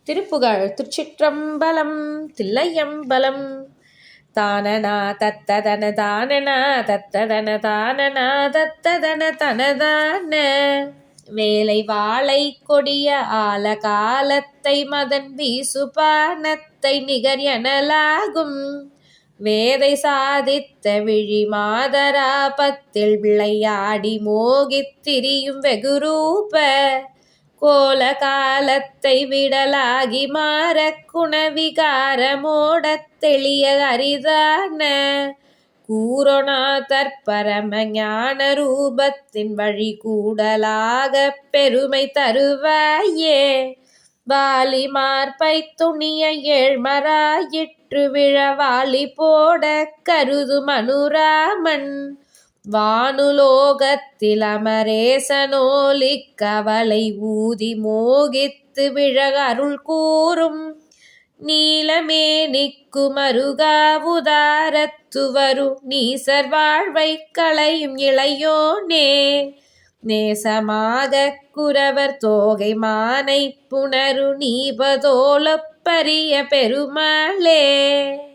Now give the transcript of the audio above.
திருப்புகழ். திருச்சிற்றம்பலம். தில்லையம்பலம். தானனா தத்ததன தானனா தத்ததன தானனா தத்ததன தனதான வேலை வாழை கொடிய ஆல காலத்தை மதன் வீசுபானத்தை நிகர் எனலாகும் வேதை சாதித்த விழி மாதராபத்தில் விளையாடி மோகித்திரியும் வெகுரூப கோல காலத்தை விடலாகி மாற குணவிகார மோடத் தெளிய அரிதான கூரோனா தற்பரம ஞான ரூபத்தின் வழி கூடலாக பெருமை தருவாயே வாலி மார்பை துணிய ஏழ்மராயிற்று விழவாளி போட கருதும் அனுராமன் வானுலோகத்தில் அமரேசனோலி கவலை ஊதி மோகித்து விழக அருள் கூறும் நீலமேனிக்கு மருகாவுதாரத்துவரு நீசர் வாழ்வை களையும் இளையோனே நேசமாக குரவர் தோகை மானை புணரு நீபதோலப்பரிய பெருமாளே.